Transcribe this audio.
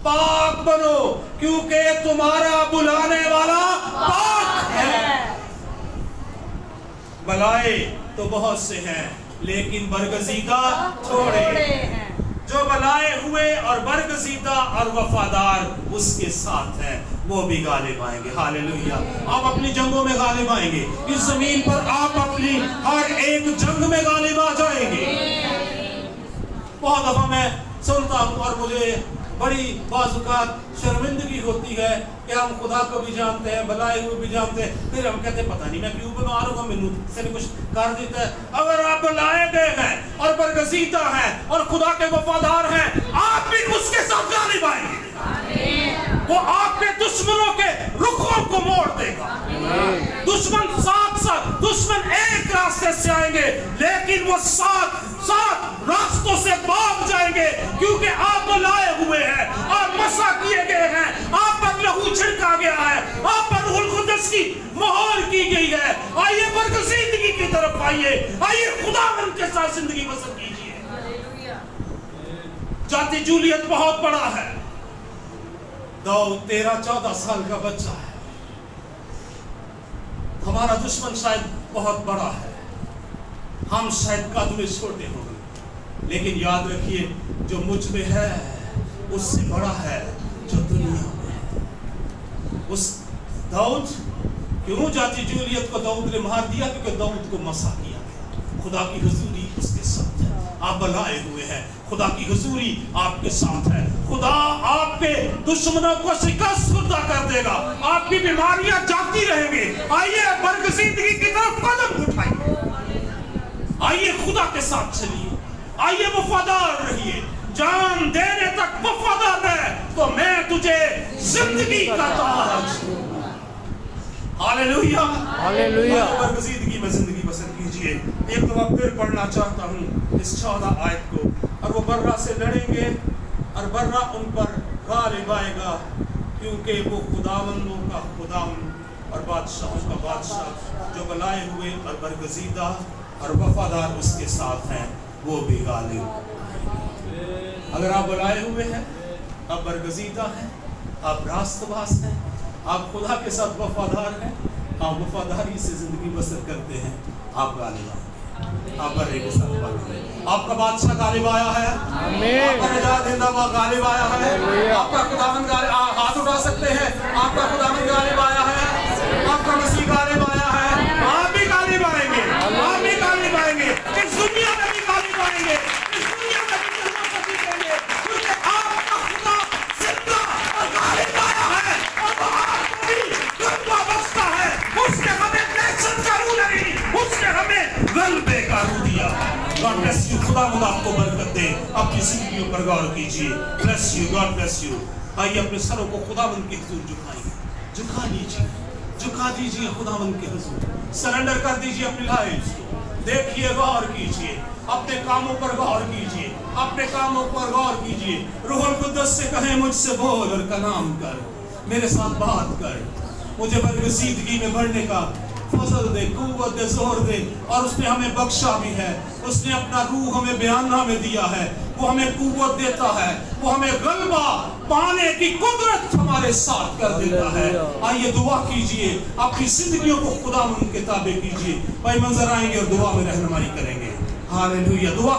पाक बनो, क्योंकि तुम्हारा बुलाने वाला पाक है। बलाए तो बहुत से हैं, लेकिन बरगजीदा थोड़े हैं। जो बलाए हुए और बरगजीदा और वफादार उसके साथ हैं, वो भी गालिब आएंगे। हालेलुया। आप अपनी जंगों में गालिब आएंगे। इस जमीन पर आप अपनी हर एक जंग में गालिब आ जाएंगे। बहुत दफा मैं सुनता हूँ और मुझे बड़ी बाज़-औक़ात शर्मिंदगी होती है कि हम खुदा को भी जानते हैं, बुलाए हुए भी जानते हैं, फिर हम कहते हैं पता नहीं मैं क्यों बीमार हूँ, मैनू से कुछ कर देता है। अगर आप बुलाए गए हैं और बरगजीदा हैं और खुदा के वफादार हैं, आप भी उसके साथ गालिब आएंगे। वो आपके दुश्मनों के रुखों को मोड़ देगा। दुश्मन दुश्मन एक रास्ते से आएंगे, लेकिन वो सात रास्तों से भाग जाएंगे, क्योंकि आप बुलाए हुए हैं, आप मसा किए गए हैं, आप पर लहू छिड़का गया है, आप पर रूहुल कुद्दस की मोहर की गई है। आइए बरगज़ीदगी की तरफ आइए खुदावंद के साथ जिंदगी बसर कीजिए। जाति जूलियत बहुत बड़ा है। दाऊद 13-14 साल का बच्चा है। हमारा दुश्मन शायद बहुत बड़ा है, हम शायद कद में छोटे होंगे, लेकिन याद रखिए जो मुझ में है उससे बड़ा है जो दुनिया में है। उस दाऊद, क्यों जाति जूलियत को दाऊद ने मार दिया? क्योंकि दाऊद को मसा किया गया। खुदा की हुजूरी उसके साथ है। आप बुलाए हुए हैं, खुदा की हुजूरी आपके साथ है। खुदा आपके दुश्मनों को शिकस्त खुदा कर देगा। आपकी बीमारियां जाती रहेंगी। आइए बरगज़ीदगी की तरफ कदम उठाइए। आइए खुदा के साथ चलिए। आइए वफादार रहिए। जान देने तक वफादार है तो मैं तुझे जिंदगी का ताज दूंगा। Hallelujah, hallelujah. बरगज़ीदगी में जिंदगी बसर कीजिए। एक दफा फिर पढ़ना चाहता हूँ इस 14 आयत को। और वो बर्रा से लड़ेंगे और बर्रा उन पर गालिब आएगा, क्योंकि वो खुदावंदों का खुदावंद और बादशाहों का बादशाह, जो बुलाए हुए और बरगज़ीदा और वफादार उसके साथ हैं, वो भी गालिब। अगर आप बुलाए हुए हैं, आप बरगज़ीदा हैं, आप रास्तबाज़ हैं, आप खुदा के साथ वफादार हैं, आप वफादारी से जिंदगी बसर करते हैं, आप गालिब आएंगे। आप बर्रे के साथ बात, आपका बादशाह गालिब आया है। आपका निजात देना गालिब आया है। आपका खुदावंद हाथ उठा सकते हैं। आपका खुदावंद गालिब आया है। आपका मसीह गालिब आया है। आप भी गालिब आएंगे। आप भी गालिब आएंगे। इस दुनिया में भी गालिब आएंगे। इस दुनिया में भी जन्नत जीतेंगे, क्योंकि आपका खुदा जिंदा और गालिब आया है और वो आपको भी गलबा बख्शता है। उसने हमें नेशन का रू नहीं, उसने हमें गलबे का रू दिया। God bless you. खुदा आपको बरकत दे। अपनी जिंदगियों पर गौर कीजिए। Bless you, God bless you. आइए अपने सरों को खुदावंद के हुजूर झुकाइए। झुका लीजिए, झुका दीजिए खुदावंद के हुजूर। सरेंडर कर दीजिए अपनी लाइफ को। देखिए, गौर कीजिए, अपने कामों पर गौर कीजिए, अपने कामों पर गौर कीजिए। रूहुल कुद्दस से कहें मुझसे बोल और कलाम कर, मेरे साथ बात कर, मुझे बरगज़ीदगी में बढ़ने का फजल दे, कुव्वत दे, जोर दे। और उसने हमें बख्शा भी है। उसने अपना रूह हमें बयाना में दिया है। वो हमें कुव्वत देता है, वो हमें गलबा पाने की कुदरत हमारे साथ कर देता है। आइए दुआ कीजिए, अपनी जिंदगियों को खुदावंद के ताबे कीजिए। भाई मंजर आएंगे और दुआ में रहनुमाई करेंगे। हालेलुया। दुआ